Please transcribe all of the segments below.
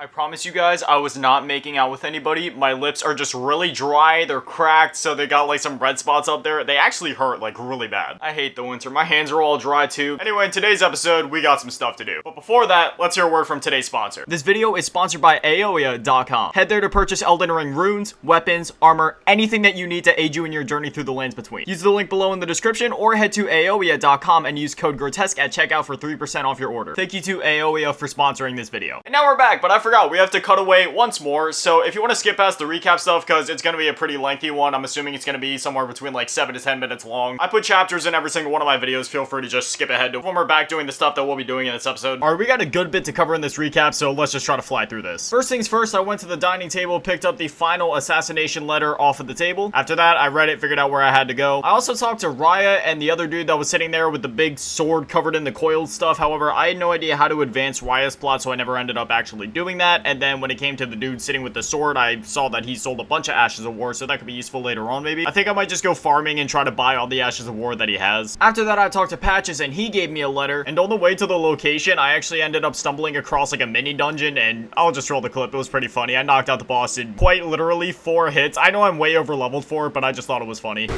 I promise you guys, I was not making out with anybody. My lips are just really dry, they're cracked, so they got like some red spots up there. They actually hurt like really bad. I hate the winter. My hands are all dry too. Anyway, in today's episode, we got some stuff to do. But before that, let's hear a word from today's sponsor. This video is sponsored by Aoya.com. Head there to purchase Elden Ring runes, weapons, armor, anything that you need to aid you in your journey through the lands between. Use the link below in the description or head to Aoya.com and use code GROTESQUE at checkout for 3% off your order. Thank you to Aoya for sponsoring this video. And now we're back, but I forgot, we have to cut away once more, so if you want to skip past the recap stuff, because it's going to be a pretty lengthy one, I'm assuming it's going to be somewhere between like 7 to 10 minutes long. I put chapters in every single one of my videos, feel free to just skip ahead to when we're back doing the stuff that we'll be doing in this episode. Alright, we got a good bit to cover in this recap, so let's just try to fly through this. First things first, I went to the dining table, picked up the final assassination letter off of the table. After that, I read it, figured out where I had to go. I also talked to Raya and the other dude that was sitting there with the big sword covered in the coiled stuff. However, I had no idea how to advance Raya's plot, so I never ended up actually doing that. And then when it came to the dude sitting with the sword, I saw that he sold a bunch of Ashes of War, so that could be useful later on maybe. I think I might just go farming and try to buy all the Ashes of War that he has. After that, I talked to Patches and he gave me a letter, and on the way to the location, I actually ended up stumbling across like a mini dungeon, and I'll just roll the clip. It was pretty funny. I knocked out the boss in quite literally 4 hits. I know I'm way over leveled for it, but I just thought it was funny.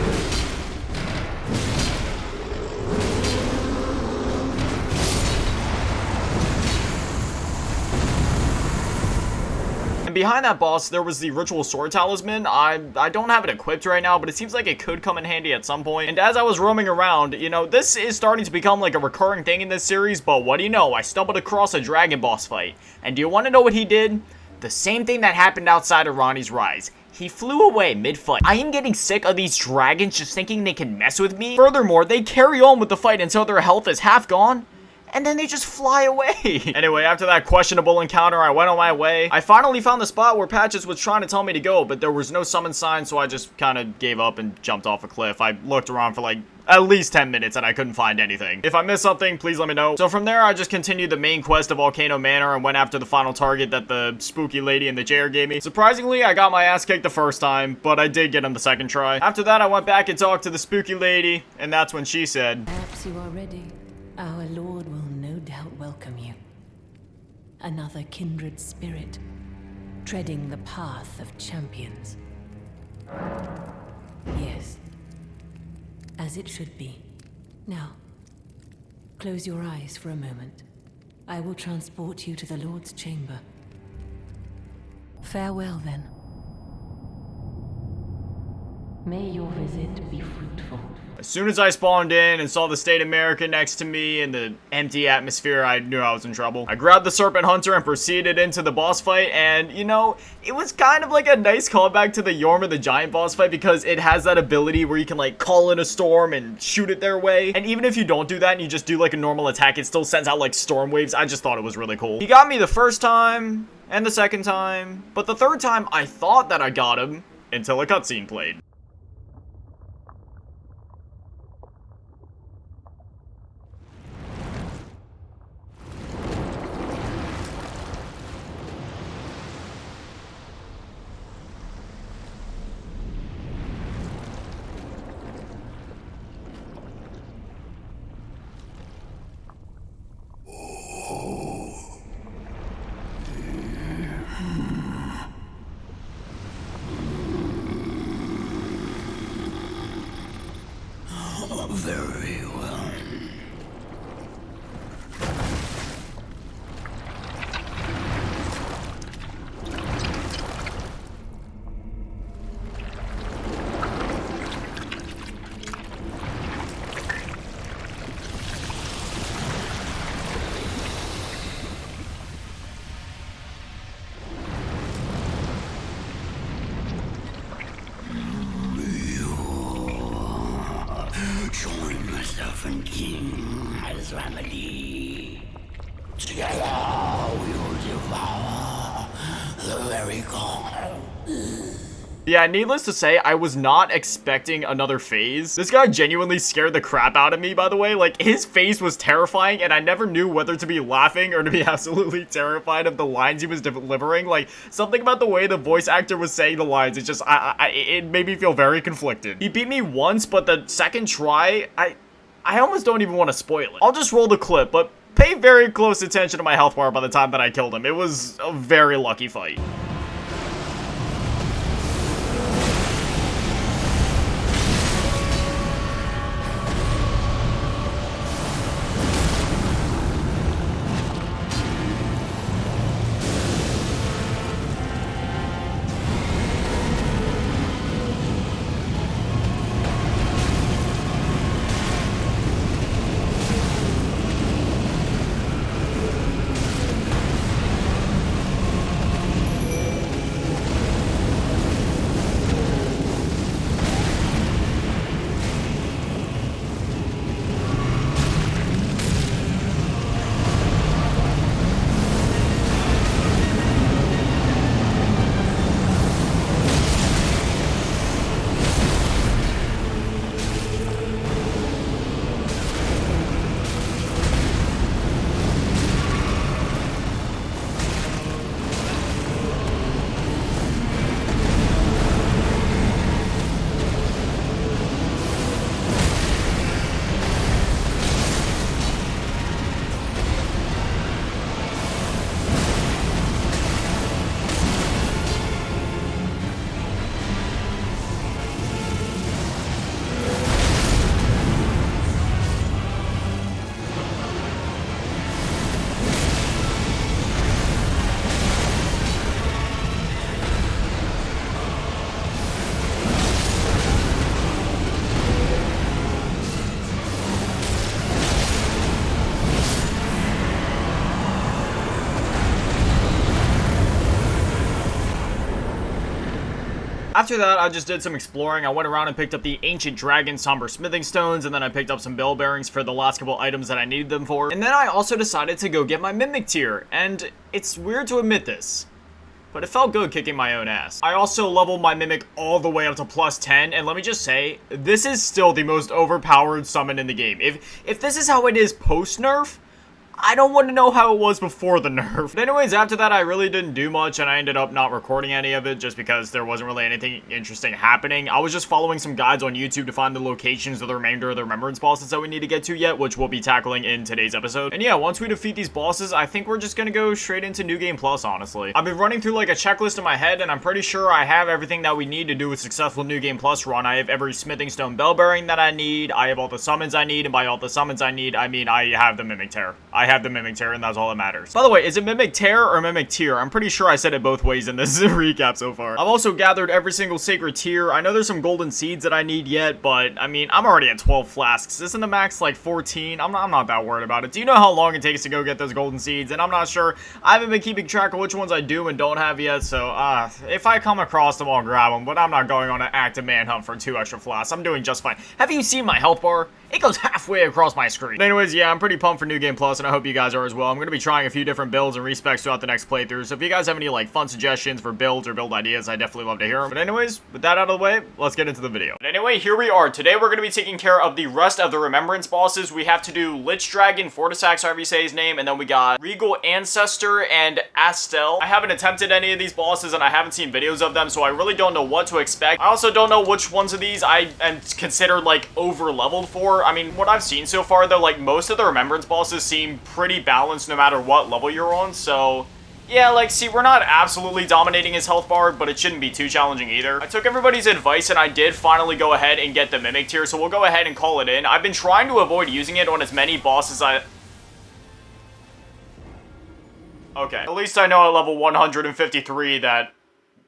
And behind that boss, there was the Ritual Sword Talisman. I don't have it equipped right now, but it seems like it could come in handy at some point. And as I was roaming around, you know, this is starting to become like a recurring thing in this series, but what do you know? I stumbled across a dragon boss fight. And do you want to know what he did? The same thing that happened outside of Ronnie's Rise. He flew away mid-fight. I am getting sick of these dragons just thinking they can mess with me. Furthermore, they carry on with the fight until their health is half gone, and then they just fly away. Anyway, after that questionable encounter, I went on my way. I finally found the spot where Patches was trying to tell me to go, but there was no summon sign, so I just kind of gave up and jumped off a cliff. I looked around for like at least 10 minutes and I couldn't find anything. If I missed something, please let me know. So from there, I just continued the main quest of Volcano Manor and went after the final target that the spooky lady in the chair gave me. Surprisingly, I got my ass kicked the first time, but I did get him the second try. After that, I went back and talked to the spooky lady, and that's when she said, "Perhaps you are ready. Our Lord will no doubt welcome you. Another kindred spirit, treading the path of champions. Yes, as it should be. Now, close your eyes for a moment. I will transport you to the Lord's chamber. Farewell, then. May your visit be fruitful." As soon as I spawned in and saw the State America next to me and the empty atmosphere, I knew I was in trouble. I grabbed the Serpent Hunter and proceeded into the boss fight, and you know, it was kind of like a nice callback to the Yorma the Giant boss fight because it has that ability where you can like call in a storm and shoot it their way. And even if you don't do that and you just do like a normal attack, it still sends out like storm waves. I just thought it was really cool. He got me the first time and the second time, but the third time I thought that I got him until a cutscene played. Very well. Join myself and King as remedy. Together we will devour the very god. Yeah, needless to say, I was not expecting another phase. This guy genuinely scared the crap out of me, by the way. Like, his face was terrifying, and I never knew whether to be laughing or to be absolutely terrified of the lines he was delivering. Like, something about the way the voice actor was saying the lines, it just, it made me feel very conflicted. He beat me once, but the second try, I almost don't even want to spoil it. I'll just roll the clip, but Pay very close attention to my health bar by the time that I killed him. It was a very lucky fight. After that, I just did some exploring. I went around and picked up the Ancient Dragon Somber Smithing Stones, and then I picked up some bell bearings for the last couple items that I needed them for. And then I also decided to go get my Mimic tier, and it's weird to admit this, but it felt good kicking my own ass. I also leveled my Mimic all the way up to plus 10, and let me just say, this is still the most overpowered summon in the game. If this is how it is post-nerf, I don't want to know how it was before the nerf. But anyways, after that, I really didn't do much, and I ended up not recording any of it just because there wasn't really anything interesting happening. I was just following some guides on YouTube to find the locations of the remainder of the Remembrance bosses that we need to get to yet, which we'll be tackling in today's episode. And yeah, once we defeat these bosses, I think we're just gonna go straight into New Game Plus, honestly. I've been running through like a checklist in my head, and I'm pretty sure I have everything that we need to do a successful New Game Plus run. I have every Smithing Stone bell bearing that I need, I have all the summons I need, and by all the summons I need, I mean I have the Mimic Tear. I have the Mimic Tear, and that's all that matters. By the way, is it Mimic Tear or Mimic Tier? I'm pretty sure I said it both ways in this recap so far. I've also gathered every single sacred tier. I know there's some golden seeds that I need yet, but I mean, I'm already at 12 flasks. Isn't the max like 14? I'm not that worried about it. Do you know how long it takes to go get those golden seeds? And I'm not sure. I haven't been keeping track of which ones I do and don't have yet, so if I come across them, I'll grab them, but I'm not going on an active manhunt for 2 extra flasks. I'm doing just fine. Have you seen my health bar? It goes halfway across my screen. But anyways, yeah, I'm pretty pumped for New Game Plus, and I hope you guys are as well. I'm going to be trying a few different builds and respecs throughout the next playthrough, so if you guys have any like fun suggestions for builds or build ideas, I definitely love to hear them. But anyways, with that out of the way, let's get into the video. But anyway, here we are. Today we're going to be taking care of the rest of the Remembrance bosses. We have to do Lichdragon, Fortissax, however you say his name, and then we got Regal, Ancestor, and Astel. I haven't attempted any of these bosses, and I haven't seen videos of them, so I really don't know what to expect. I also don't know which ones of these I am considered like over-leveled for. I mean, what I've seen so far, though, like most of the Remembrance bosses seem pretty balanced no matter what level you're on, so yeah, like, see, we're not absolutely dominating his health bar, but it shouldn't be too challenging either. I took everybody's advice, and I did finally go ahead and get the Mimic tier, so we'll go ahead and call it in. I've been trying to avoid using it on as many bosses Okay, at least I know at level 153 that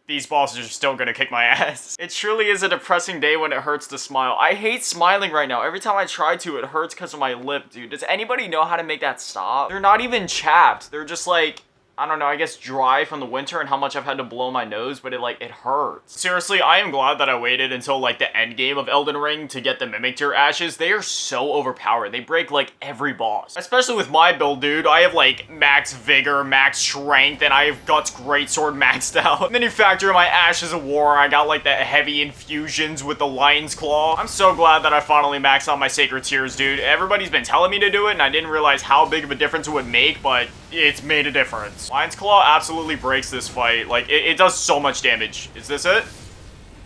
these bosses are still gonna kick my ass. It truly is a depressing day when it hurts to smile. I hate smiling right now. Every time I try to, it hurts because of my lip, dude. Does anybody know how to make that stop? They're not even chapped. They're just like, I don't know, I guess dry from the winter and how much I've had to blow my nose, but it hurts. Seriously, I am glad that I waited until, like, the end game of Elden Ring to get the Mimic Tier ashes. They are so overpowered. They break, like, every boss. Especially with my build, dude. I have, like, max vigor, max strength, and I have Guts Greatsword maxed out. And then you factor in my Ashes of War, I got, like, the heavy infusions with the Lion's Claw. I'm so glad that I finally maxed out my Sacred Tiers, dude. Everybody's been telling me to do it, and I didn't realize how big of a difference it would make, but it's made a difference. Lion's Claw absolutely breaks this fight. Like, it does so much damage. Is this it?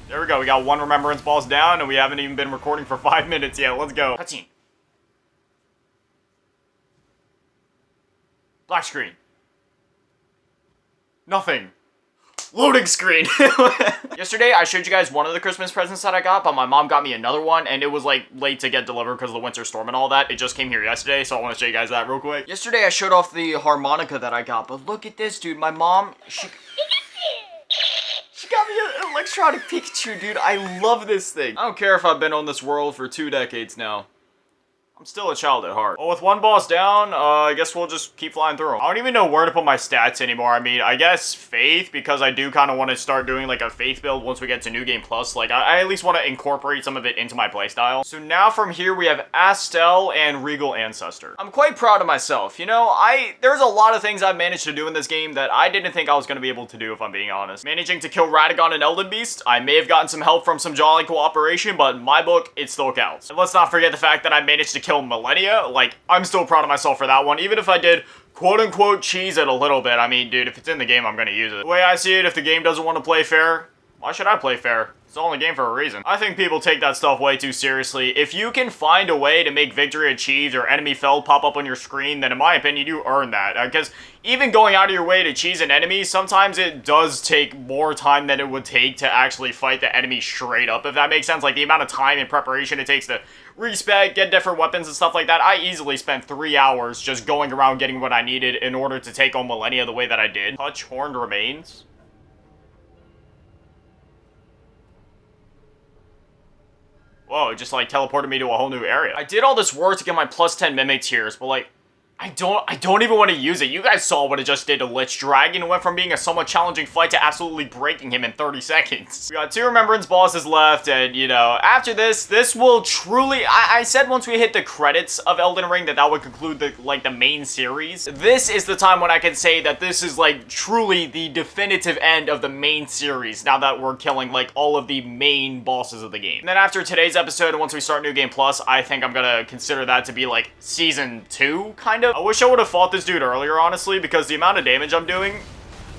There we go. We got one Remembrance boss down, and we haven't even been recording for 5 minutes yet. Let's go. Cutscene. Black screen. Nothing. Loading screen. Yesterday, I showed you guys one of the Christmas presents that I got, but my mom got me another one, and it was, like, late to get delivered because of the winter storm and all that. It just came here yesterday, so I want to show you guys that real quick. Yesterday, I showed off the harmonica that I got, but look at this, dude. My mom, she got me an electronic Pikachu, dude. I love this thing. I don't care if I've been on this world for 2 decades now. I'm still a child at heart. Well, with one boss down, I guess we'll just keep flying through them. I don't even know where to put my stats anymore. I mean, I guess Faith, because I do kind of want to start doing, like, a Faith build once we get to New Game Plus. Like, I at least want to incorporate some of it into my playstyle. So now from here, we have Astel and Regal Ancestor. I'm quite proud of myself. You know, there's a lot of things I've managed to do in this game that I didn't think I was going to be able to do, if I'm being honest. Managing to kill Radagon and Elden Beast, I may have gotten some help from some jolly cooperation, but in my book, it still counts. And let's not forget the fact that I managed to kill Millennia. Like, I'm still proud of myself for that one, even if I did quote-unquote cheese it a little bit. I mean, dude, if it's in the game, I'm gonna use it. The way I see it, if the game doesn't want to play fair, why should I play fair? It's all in the game for a reason. I think people take that stuff way too seriously. If you can find a way to make victory achieved or enemy felled pop up on your screen, then in my opinion, you earn that. Because even going out of your way to cheese an enemy, sometimes it does take more time than it would take to actually fight the enemy straight up, if that makes sense. Like, the amount of time and preparation it takes to respec, get different weapons and stuff like that. I easily spent 3 hours just going around getting what I needed in order to take on Millennia the way that I did. Touch Horned Remains. Whoa, it just, like, teleported me to a whole new area. I did all this work to get my plus 10 Mimic tiers, but, like, I don't even want to use it. You guys saw what it just did to Lichdragon. It went from being a somewhat challenging fight to absolutely breaking him in 30 seconds. We got 2 Remembrance bosses left, and, you know, after this will truly... I said once we hit the credits of Elden Ring that would conclude the main series. This is the time when I can say that this is, like, truly the definitive end of the main series, now that we're killing, like, all of the main bosses of the game. And then after today's episode, once we start New Game Plus, I think I'm gonna consider that to be, like, Season 2, kind of. I wish I would have fought this dude earlier, honestly, because the amount of damage I'm doing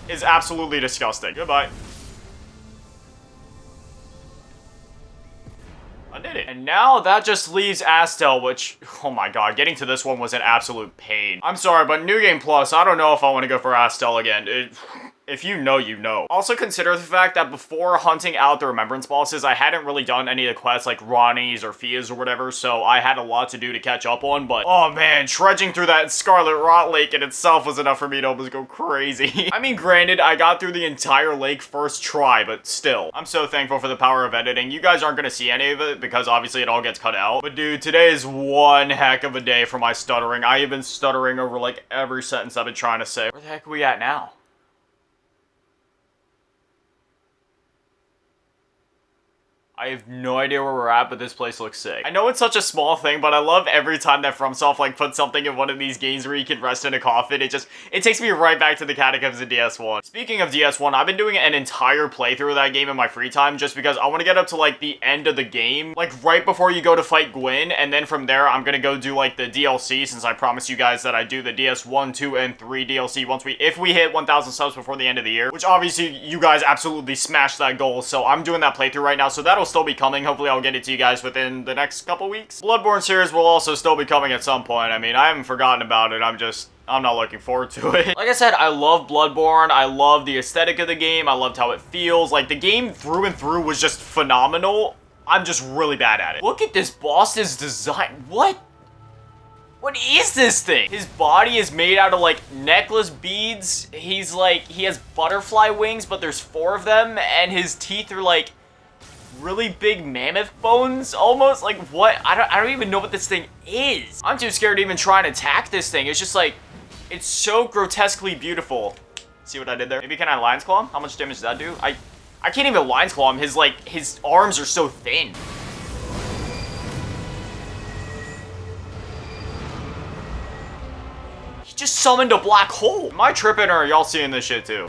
is absolutely disgusting. Goodbye. I did it. And now that just leaves Astel, which, oh my god, getting to this one was an absolute pain. I'm sorry, but New Game Plus, I don't know if I want to go for Astel again. If you know, you know. Also consider the fact that before hunting out the Remembrance bosses, I hadn't really done any of the quests like Ronnie's or Fia's or whatever, so I had a lot to do to catch up on, but oh man, trudging through that Scarlet Rot Lake in itself was enough for me to almost go crazy. I mean, granted, I got through the entire lake first try, but still. I'm so thankful for the power of editing. You guys aren't gonna see any of it because obviously it all gets cut out. But dude, today is one heck of a day for my stuttering. I have been stuttering over like every sentence I've been trying to say. Where the heck are we at now? I have no idea where we're at, but this place looks sick. I know it's such a small thing, but I love every time that FromSoft like puts something in one of these games where you can rest in a coffin. It takes me right back to the catacombs of DS1. Speaking of DS1, I've been doing an entire playthrough of that game in my free time just because I want to get up to like the end of the game, like right before you go to fight Gwyn, and then from there I'm gonna go do like the DLC since I promised you guys that I do the DS1, 2, and 3 DLC if we hit 1,000 subs before the end of the year, which obviously you guys absolutely smashed that goal, so I'm doing that playthrough right now, so that'll still be coming. Hopefully I'll get it to you guys within the next couple weeks. Bloodborne series will also still be coming at some point. I mean, I haven't forgotten about it. I'm not looking forward to it. Like I said, I love Bloodborne. I love the aesthetic of the game. I loved how it feels. Like, the game through and through was just phenomenal. I'm just really bad at it. Look at this boss's design. What is this thing? His body is made out of, like, necklace beads. He has butterfly wings, but there's 4 of them, and his teeth are, like, really big mammoth bones, almost. Like, what? I don't even know what this thing is. I'm too scared to even try and attack this thing. It's just, like, it's so grotesquely beautiful. See what I did there? Maybe can I Lion's Claw him? How much damage does that do? I can't even Lion's Claw him. His arms are so thin. He just summoned a black hole. Am I tripping or are y'all seeing this shit too?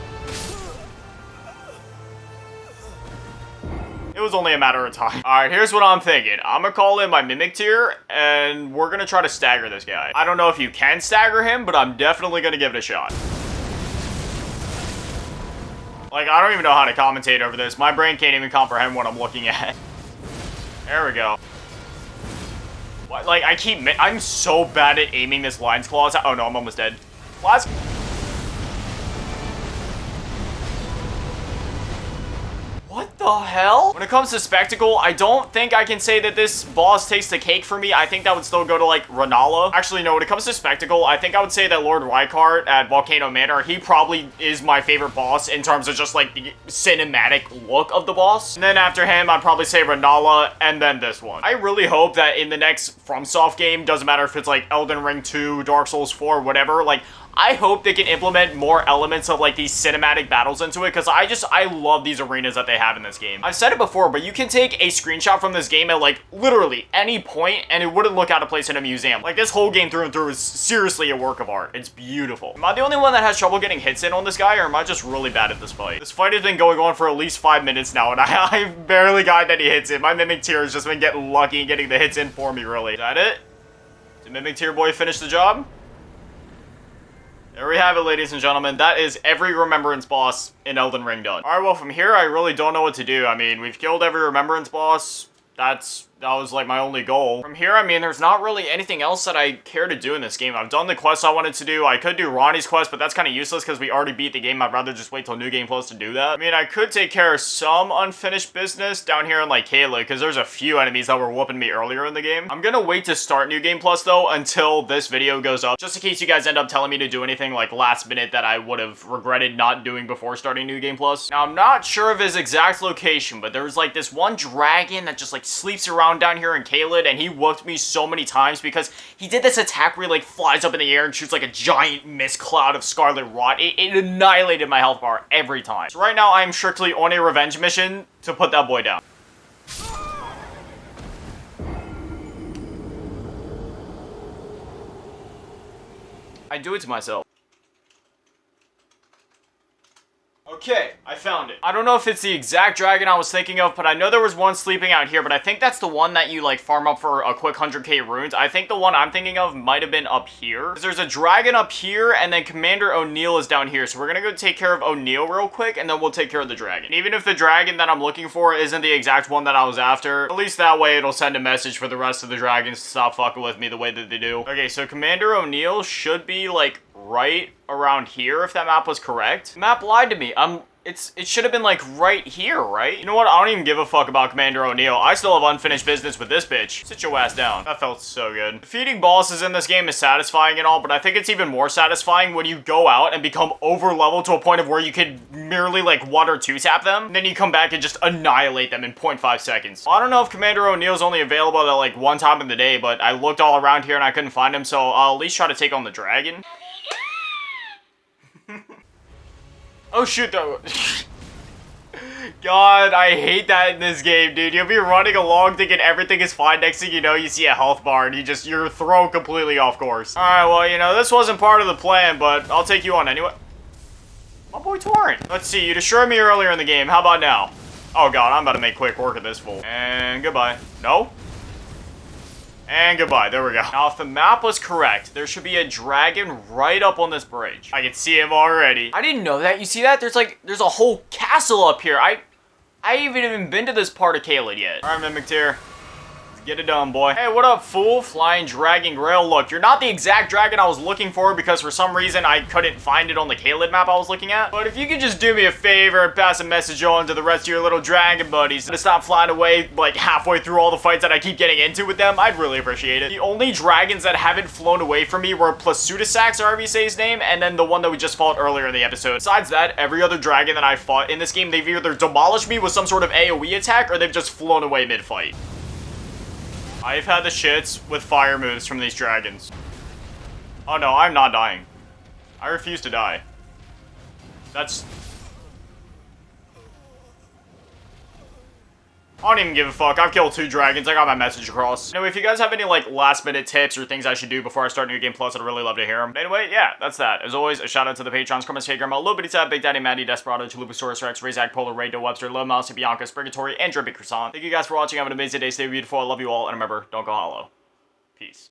It was only a matter of time. Alright, here's what I'm thinking. I'm gonna call in my Mimic tier, and we're gonna try to stagger this guy. I don't know if you can stagger him, but I'm definitely gonna give it a shot. Like, I don't even know how to commentate over this. My brain can't even comprehend what I'm looking at. There we go. What, like, I'm so bad at aiming this Lion's Claws. Oh no, I'm almost dead. Let's... What the hell? When it comes to spectacle, I don't think I can say that this boss takes the cake for me. I think that would still go to, like, Renala. Actually, no, when it comes to spectacle, I think I would say that Lord Rykart at Volcano Manor, he probably is my favorite boss in terms of just, like, the cinematic look of the boss. And then after him, I'd probably say Renala, and then this one. I really hope that in the next FromSoft game, doesn't matter if it's, like, Elden Ring 2, Dark Souls 4, whatever, like, I hope they can implement more elements of, like, these cinematic battles into it, because I love these arenas that they have in this game. I've said it before, but you can take a screenshot from this game at, like, literally any point, and it wouldn't look out of place in a museum. Like, this whole game through and through is seriously a work of art. It's beautiful. Am I the only one that has trouble getting hits in on this guy, or am I just really bad at this fight? This fight has been going on for at least 5 minutes now, and I've barely gotten any hits in. My Mimic Tier has just been getting lucky and getting the hits in for me, really. Is that it? Did Mimic Tier boy finish the job? There we have it, ladies and gentlemen. That is every Remembrance boss in Elden Ring done. Alright, well, from here, I really don't know what to do. I mean, we've killed every Remembrance boss. That was, like, my only goal. From here, I mean, there's not really anything else that I care to do in this game. I've done the quest I wanted to do. I could do Ronnie's quest, but that's kind of useless because we already beat the game. I'd rather just wait till New Game Plus to do that. I mean, I could take care of some unfinished business down here in, like, Caelid, because there's a few enemies that were whooping me earlier in the game. I'm gonna wait to start New Game Plus, though, until this video goes up, just in case you guys end up telling me to do anything, like, last minute that I would have regretted not doing before starting New Game Plus. Now, I'm not sure of his exact location, but there's, like, this one dragon that just, like, sleeps around down here in Caelid, and he whooped me so many times because he did this attack where he, like, flies up in the air and shoots, like, a giant mist cloud of scarlet rot. It annihilated my health bar every time. So right now, I'm strictly on a revenge mission to put that boy down. I do it to myself. Okay, I found it. I don't know if it's the exact dragon I was thinking of, but I know there was one sleeping out here, but I think that's the one that you, like, farm up for a quick 100k runes. I think the one I'm thinking of might have been up here. There's a dragon up here, and then Commander O'Neill is down here, so we're gonna go take care of O'Neill real quick, and then we'll take care of the dragon. And even if the dragon that I'm looking for isn't the exact one that I was after, at least that way it'll send a message for the rest of the dragons to stop fucking with me the way that they do. Okay, so Commander O'Neill should be, like, right around here if that map was correct. The map lied to me. It should have been, like, right here, right? You know what? I don't even give a fuck about Commander O'Neill. I still have unfinished business with this bitch. Sit your ass down. That felt so good. Defeating bosses in this game is satisfying and all, but I think it's even more satisfying when you go out and become over-leveled to a point of where you can merely, like, 1 or 2 tap them, and then you come back and just annihilate them in 0.5 seconds. I don't know if Commander O'Neill's only available at, like, one time in the day, but I looked all around here and I couldn't find him, so I'll at least try to take on the dragon. Oh, shoot, though. God, I hate that in this game, dude. You'll be running along thinking everything is fine. Next thing you know, you see a health bar and you're thrown completely off course. Alright, well, you know, this wasn't part of the plan, but I'll take you on anyway. My boy Torrent. Let's see, you destroyed me earlier in the game. How about now? Oh, God, I'm about to make quick work of this fool. And goodbye. No? And goodbye. There we go. Now, if the map was correct, there should be a dragon right up on this bridge. I can see him already. I didn't know that. You see that? There's a whole castle up here. I haven't even been to this part of Caelid yet. All right, Mimic Tier. Let's get it done, boy. Hey, what up, fool? Flying Dragon Grail. Look, you're not the exact dragon I was looking for because for some reason I couldn't find it on the Caelid map I was looking at. But if you could just do me a favor and pass a message on to the rest of your little dragon buddies to stop flying away like halfway through all the fights that I keep getting into with them, I'd really appreciate it. The only dragons that haven't flown away from me were Fortissax, or however you say his name, and then the one that we just fought earlier in the episode. Besides that, every other dragon that I fought in this game, they've either demolished me with some sort of AoE attack or they've just flown away mid-fight. I've had the shits with fire moves from these dragons. Oh no, I'm not dying. I refuse to die. That's... I don't even give a fuck. I've killed 2 dragons. I got my message across. Anyway, if you guys have any, like, last-minute tips or things I should do before I start New Game Plus, I'd really love to hear them. But anyway, yeah, that's that. As always, a shout-out to the Patrons, Kermit, Grandma, Little Bitty Tab, Big Daddy, Maddie, Desperado, Chalupasaurus Rex, Razak, Polar, Ray, Doe Webster, Lil Mouse, Bianca, Spurgatory, and Drippy Croissant. Thank you guys for watching. Have an amazing day. Stay beautiful. I love you all. And remember, don't go hollow. Peace.